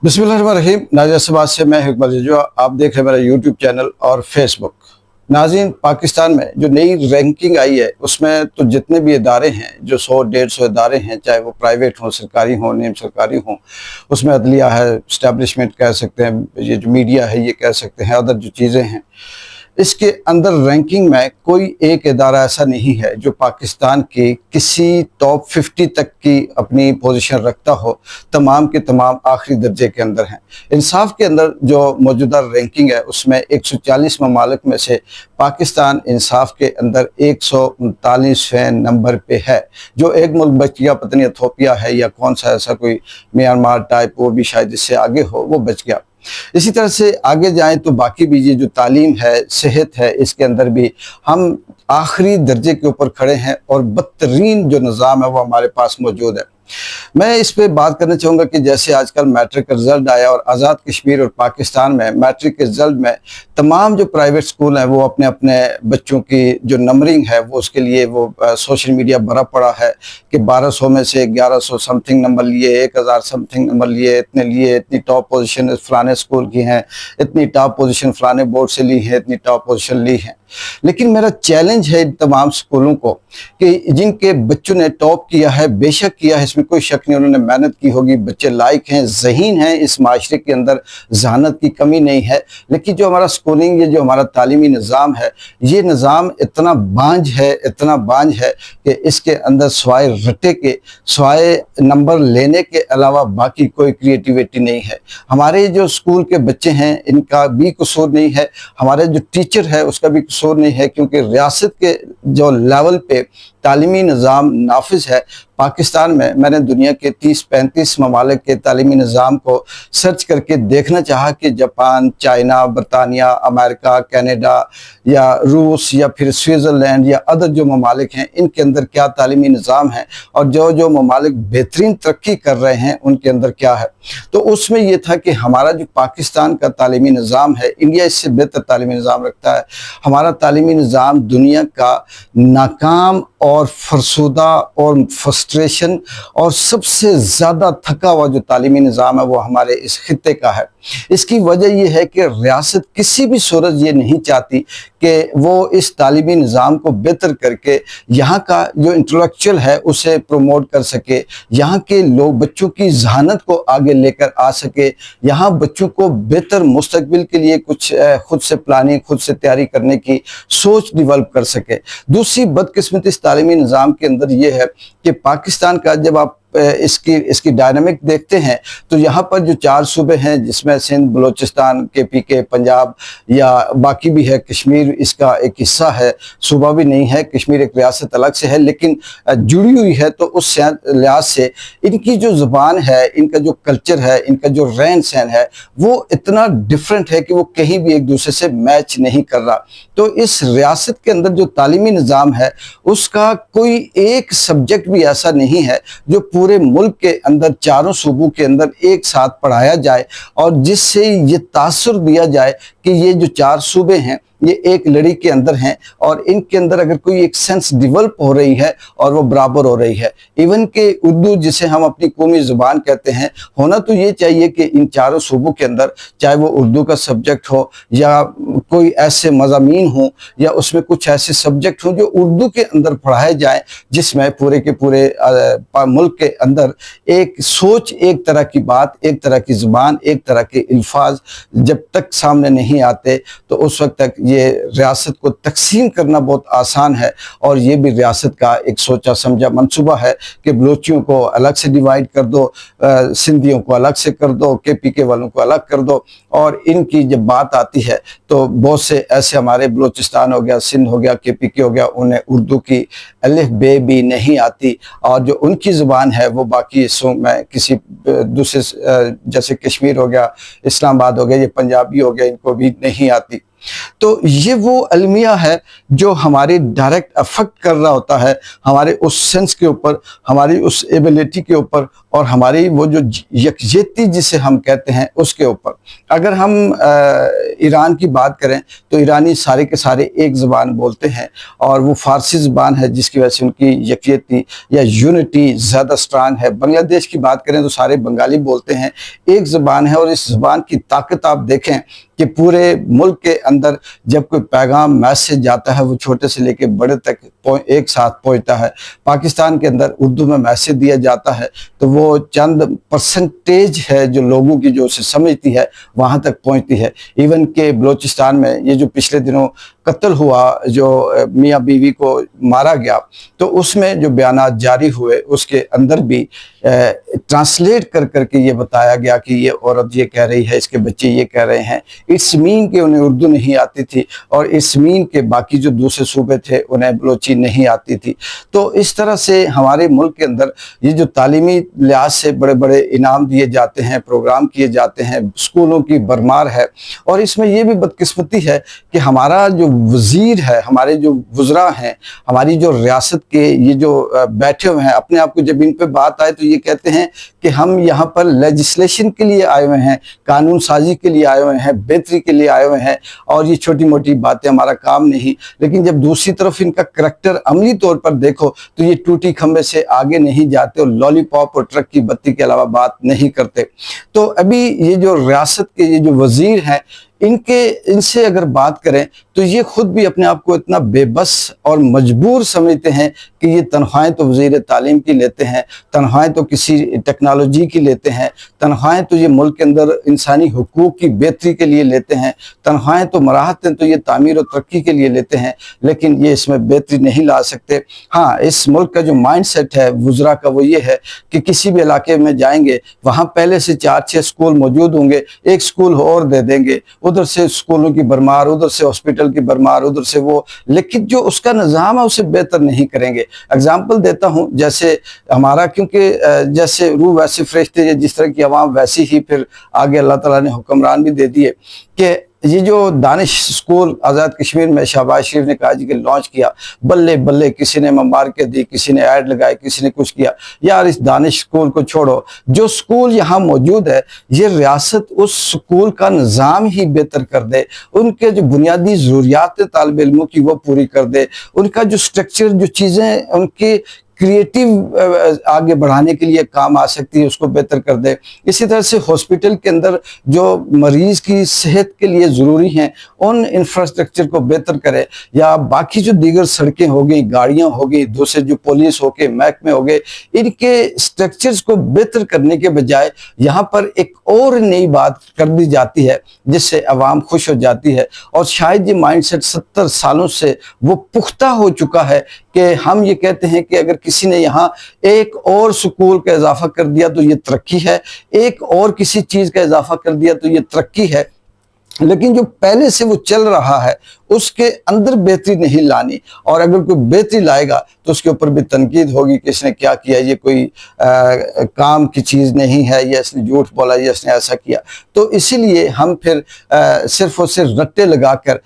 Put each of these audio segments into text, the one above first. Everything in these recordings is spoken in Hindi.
बिस्मिल्लाहिर्रहमानिर्रहीम। नाज़िर से मैं इकबाल जजवा, आप देख रहे हैं मेरा यूट्यूब चैनल और फेसबुक। नाज़रीन, पाकिस्तान में जो नई रैंकिंग आई है उसमें तो जितने भी इदारे हैं, जो 100-150 इदारे हैं, चाहे वो प्राइवेट हों, सरकारी हों, निम सरकारी हों, उसमें अदलिया है, इस्टेब्लिशमेंट कह सकते हैं, ये जो मीडिया है ये कह सकते हैं, अदर जो चीज़ें हैं, इसके अंदर रैंकिंग में कोई एक इदारा ऐसा नहीं है जो पाकिस्तान के किसी टॉप 50 तक की अपनी पोजीशन रखता हो। तमाम के तमाम आखिरी दर्जे के अंदर हैं। इंसाफ के अंदर जो मौजूदा रैंकिंग है उसमें 140 ममालिक में से पाकिस्तान इंसाफ के अंदर 139वें नंबर पे है। जो एक मुल्क बच गया, पता नहीं इथोपिया है या कौन सा ऐसा कोई म्यांमार टाइप, वो भी शायद इससे आगे हो, वो बच गया। इसी तरह से आगे जाएं तो बाकी भी ये जो तालीम है, सेहत है, इसके अंदर भी हम आखिरी दर्जे के ऊपर खड़े हैं और बदतरीन जो निज़ाम है वो हमारे पास मौजूद है। मैं इस पे बात करना चाहूँगा कि जैसे आजकल मैट्रिक का रिज़ल्ट आया और आज़ाद कश्मीर और पाकिस्तान में मैट्रिक के रिज़ल्ट में तमाम जो प्राइवेट स्कूल हैं वो अपने अपने बच्चों की जो नंबरिंग है वो उसके लिए वो सोशल मीडिया भरा पड़ा है कि 1200 में से 1100 समथिंग नंबर लिए, 1000 समथिंग नंबर लिए, इतने लिए, इतनी टॉप पोजीशन फलाने स्कूल की हैं, इतनी टॉप पोजीशन फलाने बोर्ड से ली है, इतनी टॉप पोजीशन ली है। लेकिन मेरा चैलेंज है इन तमाम स्कूलों को कि जिनके बच्चों ने टॉप किया है, बेशक किया है, इसमें कोई शक नहीं, उन्होंने मेहनत की होगी, बच्चे लायक हैं, ज़हीन हैं, इस माशरे के अंदर जहानत की कमी नहीं है। लेकिन जो हमारा स्कूलिंग, ये जो हमारा तालीमी निज़ाम है, ये निज़ाम इतना बांझ है, इतना बांझ है कि इसके अंदर स्वाय रटे के, स्वाय नंबर लेने के अलावा बाकी कोई क्रिएटिविटी नहीं है। हमारे जो स्कूल के बच्चे हैं इनका भी कसूर नहीं है, हमारे जो टीचर है उसका भी कसूर नहीं है, क्योंकि रियासत के जो लेवल पे तालीमी निज़ाम नाफिज है पाकिस्तान में। मैंने दुनिया के 30-35 ममालिक के तालीमी निज़ाम को सर्च करके देखना चाहा कि जापान, चाइना, बरतानिया, अमेरिका, कनाडा या रूस या फिर स्विट्ज़रलैंड या अदर जो ममालिक हैं इनके अंदर क्या तालीमी निज़ाम है और जो जो ममालिक बेहतरीन तरक्की कर रहे हैं उनके अंदर क्या है। तो उसमें यह था कि हमारा जो पाकिस्तान का तालीमी निज़ाम है, इंडिया इससे बेहतर तालीमी निज़ाम रखता है। हमारा तालीमी निज़ाम दुनिया का नाकाम और फरसुदा और फ्रस्ट्रेशन और सबसे ज़्यादा थका हुआ जो तालीमी निज़ाम है वो हमारे इस खित्ते का है। इसकी वजह यह है कि रियासत किसी भी सूरत ये नहीं चाहती कि वो इस तालीमी निज़ाम को बेहतर करके यहाँ का जो इंटेलेक्चुअल है उसे प्रमोट कर सके, यहाँ के लोग बच्चों की जहानत को आगे लेकर आ सके, यहाँ बच्चों को बेहतर मुस्तकबिल के लिए कुछ खुद से प्लानिंग, खुद से तैयारी करने की सोच डिवेल्प कर सके। दूसरी बदकिस्मती इस तालीमी निज़ाम के अंदर ये है कि पाकिस्तान का जब आप इसकी डायनामिक देखते हैं तो यहाँ पर जो 4 सूबे हैं जिसमें सिंध, बलूचिस्तान, KPK, पंजाब या बाकी भी है, कश्मीर इसका एक हिस्सा है, सूबा भी नहीं है, कश्मीर एक रियासत अलग से है लेकिन जुड़ी हुई है। तो उस लिहाज से इनकी जो ज़ुबान है, इनका जो कल्चर है, इनका जो रहन सहन है वो इतना डिफरेंट है कि वो कहीं भी एक दूसरे से मैच नहीं कर रहा। तो इस रियासत के अंदर जो तालीमी निज़ाम है उसका कोई एक सब्जेक्ट भी ऐसा नहीं है जो पूरे मुल्क के अंदर, चारों सूबों के अंदर एक साथ पढ़ाया जाए और जिससे ये तासुर दिया जाए कि ये जो 4 सूबे हैं ये एक लड़ी के अंदर हैं और इनके अंदर अगर कोई एक सेंस डेवलप हो रही है और वो बराबर हो रही है। इवन के उर्दू जिसे हम अपनी कौमी ज़ुबान कहते हैं, होना तो ये चाहिए कि इन चारों सूबों के अंदर चाहे वो उर्दू का सब्जेक्ट हो या कोई ऐसे मज़ामीन हो या उसमें कुछ ऐसे सब्जेक्ट हों जो उर्दू के अंदर पढ़ाए जाएँ, जिसमें पूरे के पूरे मुल्क के अंदर एक सोच, एक तरह की बात, एक तरह की ज़ुबान, एक तरह के अल्फाज जब तक सामने नहीं आते तो उस वक्त तक ये रियासत को तकसीम करना बहुत आसान है। और ये भी रियासत का एक सोचा समझा मंसूबा है कि बलोचियों को अलग से डिवाइड कर दो, सिंधियों को अलग से कर दो, KPK वालों को अलग कर दो। और इनकी जब बात आती है तो बहुत से ऐसे हमारे बलूचिस्तान हो गया, सिंध हो गया, KPK हो गया, उन्हें उर्दू की अलिफ बे भी नहीं आती और जो उनकी ज़ुबान है वो बाकी हिस्सों में किसी दूसरे जैसे कश्मीर हो गया, इस्लामाबाद हो गया, ये पंजाबी हो गया, इनको भी नहीं आती। तो ये वो अलमिया है जो हमारी डायरेक्ट अफेक्ट कर रहा होता है हमारे उस सेंस के ऊपर, हमारी उस एबिलिटी के ऊपर और हमारी वो जो यकजहती जिसे हम कहते हैं उसके ऊपर। अगर हम ईरान की बात करें तो ईरानी सारे के सारे एक ज़बान बोलते हैं और वो फ़ारसी ज़बान है जिसकी वजह से उनकी यकजहती या यूनिटी ज़्यादा स्ट्रांग है। बांग्लादेश की बात करें तो सारे बंगाली बोलते हैं, एक ज़बान है और इस ज़बान की ताकत आप देखें कि पूरे मुल्क के अंदर जब कोई पैगाम मैसेज जाता है वो छोटे से लेके बड़े तक एक साथ पहुंचता है। पाकिस्तान के अंदर उर्दू में मैसेज दिया जाता है तो वो चंद परसेंटेज है जो लोगों की जो उसे समझती है वहां तक पहुंचती है। इवन के बलूचिस्तान में ये जो पिछले दिनों कत्ल हुआ, जो मियाँ बीवी को मारा गया, तो उसमें जो बयानात जारी हुए उसके अंदर भी ट्रांसलेट कर करके ये बताया गया कि ये औरत ये कह रही है, इसके बच्चे ये कह रहे हैं। इट्स मीन कि उन्हें उर्दू नहीं आती थी और इट्स मीन के बाकी जो दूसरे सूबे थे उन्हें बलोची नहीं आती थी। तो इस तरह से हमारे मुल्क के अंदर ये जो तालीमी लिहाज से बड़े बड़े इनाम दिए जाते हैं, प्रोग्राम किए जाते हैं, स्कूलों की भरमार है। और इसमें यह भी बदकिस्मती है कि हमारा जो वजीर है, हमारे जो वज़रा हैं, हमारी जो रियासत के ये जो बैठे हुए हैं, अपने आप को जब इन पे बात आए तो ये कहते हैं कि हम यहाँ पर लेजिस्लेशन के लिए आए हुए हैं, कानून साजी के लिए आए हुए हैं, बेहतरी के लिए आए हुए हैं और ये छोटी मोटी बातें हमारा काम नहीं। लेकिन जब दूसरी तरफ इनका करैक्टर अमली तौर पर देखो तो ये टूटी खंबे से आगे नहीं जाते और लॉलीपॉप और ट्रक की बत्ती के अलावा बात नहीं करते। तो अभी ये जो रियासत के ये जो वजीर हैं इनसे अगर बात करें तो ये खुद भी अपने आप को इतना बेबस और मजबूर समझते हैं कि ये तनख्वाहें तो वज़ीर तालीम की लेते हैं, तनख्वाहें तो किसी टेक्नोलॉजी की लेते हैं, तनख्वाहें तो ये मुल्क के अंदर इंसानी हुकूक की बेहतरी के लिए लेते हैं, तनख्वाहें तो मराहतें तो ये तामीर और तरक्की के लिए लेते हैं, लेकिन ये इसमें बेहतरी नहीं ला सकते। हाँ, इस मुल्क का जो माइंड सेट है वज़रा का वो ये है कि किसी भी इलाके में जाएंगे वहाँ पहले से 4-6 स्कूल मौजूद होंगे, एक स्कूल और दे देंगे, उधर से स्कूलों की भरमार, उधर से हॉस्पिटल की भरमार, उधर से वो, लेकिन जो उसका निज़ाम है उसे बेहतर नहीं करेंगे। एग्जाम्पल देता हूँ, जैसे हमारा, क्योंकि जैसे रूह वैसे फरिश्ते, जिस तरह की आवाम वैसी ही फिर आगे अल्लाह ताला ने हुक्मरान भी दे दिए कि ये जो दानिश स्कूल आज़ाद कश्मीर में शहबाज शरीफ ने कहा जी कि लॉन्च किया, बल्ले बल्ले, किसी ने मुबारकें दी, किसी ने ऐड लगाए, किसी ने कुछ किया। यार इस दानिश स्कूल को छोड़ो, जो स्कूल यहाँ मौजूद है ये रियासत उस स्कूल का निज़ाम ही बेहतर कर दे, उनके जो बुनियादी ज़रूरियात तालिब इल्मों की वो पूरी कर दे, उनका जो स्ट्रक्चर, जो चीज़ें उनकी क्रिएटिव आगे बढ़ाने के लिए काम आ सकती है उसको बेहतर कर दे। इसी तरह से हॉस्पिटल के अंदर जो मरीज की सेहत के लिए ज़रूरी हैं उन इंफ्रास्ट्रक्चर को बेहतर करे, या बाकी जो दीगर सड़कें हो गई, गाड़ियाँ हो गई, दूसरे जो पुलिस हो के महकमे हो गए, इनके स्ट्रक्चर्स को बेहतर करने के बजाय यहाँ पर एक और नई बात कर दी जाती है जिससे अवाम खुश हो जाती है। और शायद ये माइंडसेट 70 सालों से वो पुख्ता हो चुका है कि हम ये कहते हैं कि अगर किसी ने यहाँ एक और स्कूल का इजाफा कर दिया तो ये तरक्की है, एक और किसी चीज़ का इजाफा कर दिया तो ये तरक्की है, लेकिन जो पहले से वो चल रहा है उसके अंदर बेहतरी नहीं लानी। और अगर कोई बेहतरी लाएगा तो उसके ऊपर भी तनकीद होगी कि इसने क्या किया, ये कोई काम की चीज़ नहीं है, या इसने झूठ बोला, या इसने ऐसा किया। तो इसीलिए हम फिर सिर्फ और सिर्फ रट्टे लगाकर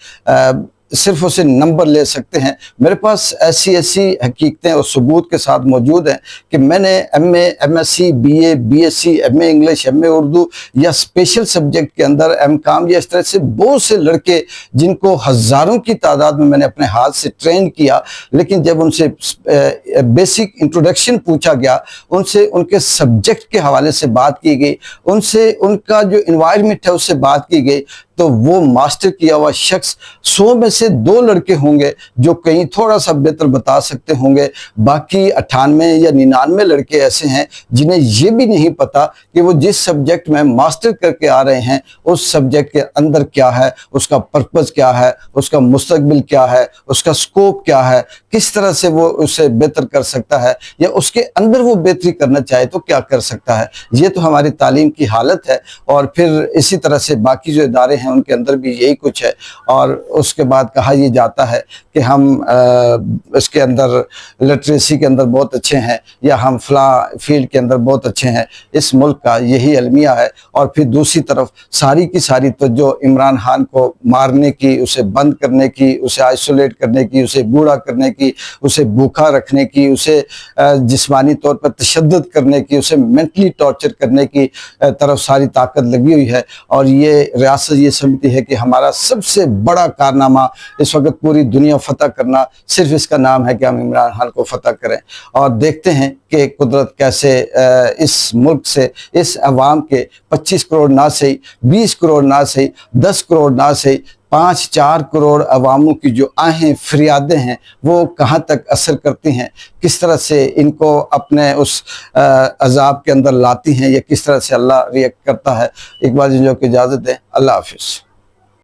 सिर्फ उसे नंबर ले सकते हैं। मेरे पास ऐसी हकीकतें और सबूत के साथ मौजूद हैं कि मैंने MA, MSc, BA, BSc, MA English, MA Urdu या स्पेशल सब्जेक्ट के अंदर MCOM या इस तरह से बहुत से लड़के जिनको हज़ारों की तादाद में मैंने अपने हाथ से ट्रेन किया, लेकिन जब उनसे बेसिक इंट्रोडक्शन पूछा गया, उनसे उनके सब्जेक्ट के हवाले से बात की गई, उनसे उनका जो इन्वायरमेंट है उससे बात की गई, तो वो मास्टर किया हुआ शख्स 100 में से 2 लड़के होंगे जो कहीं थोड़ा सा बेहतर बता सकते होंगे। बाकी 98 या 99 लड़के ऐसे हैं जिन्हें ये भी नहीं पता कि वो जिस सब्जेक्ट में मास्टर करके आ रहे हैं उस सब्जेक्ट के अंदर क्या है, उसका पर्पस क्या है, उसका मुस्तकबिल क्या है, उसका स्कोप क्या है, किस तरह से वो उसे बेहतर कर सकता है, या उसके अंदर वो बेहतरी करना चाहे तो क्या कर सकता है। ये तो हमारी तालीम की हालत है। और फिर इसी तरह से बाकी जो इदारे हैं हैं उनके अंदर भी यही कुछ है। और उसके बाद कहा यह जाता है कि हम इसके अंदर लिटरेसी के अंदर बहुत अच्छे हैं या हम फला फील्ड के अंदर बहुत अच्छे हैं। इस मुल्क का यही अलमिया है। और फिर दूसरी तरफ सारी की सारी तो जो इमरान खान को मारने की, उसे बंद करने की, उसे आइसोलेट करने की, उसे बूढ़ा करने की, उसे भूखा रखने की, उसे जिस्मानी तौर पर तशद्दुद करने की, उसे मेंटली टॉर्चर करने की तरफ सारी ताकत लगी हुई है। और ये रियासत ये समझती है कि हमारा सबसे बड़ा कारनामा इस वक्त पूरी दुनिया फतह करना, सिर्फ इसका नाम है कि हम इमरान खान को फतह करें। और देखते हैं कि कुदरत कैसे इस मुल्क से, इस अवाम के 25 करोड़ ना सही, 20 करोड़ ना सही, 10 करोड़ ना सही, 5-4 करोड़ अवामों की जो आहें फरियादें हैं वो कहाँ तक असर करती हैं, किस तरह से इनको अपने उस अजाब के अंदर लाती हैं, या किस तरह से अल्लाह रिएक्ट करता है। इकबाल जो की इजाज़त दें। अल्लाह हाफिज़।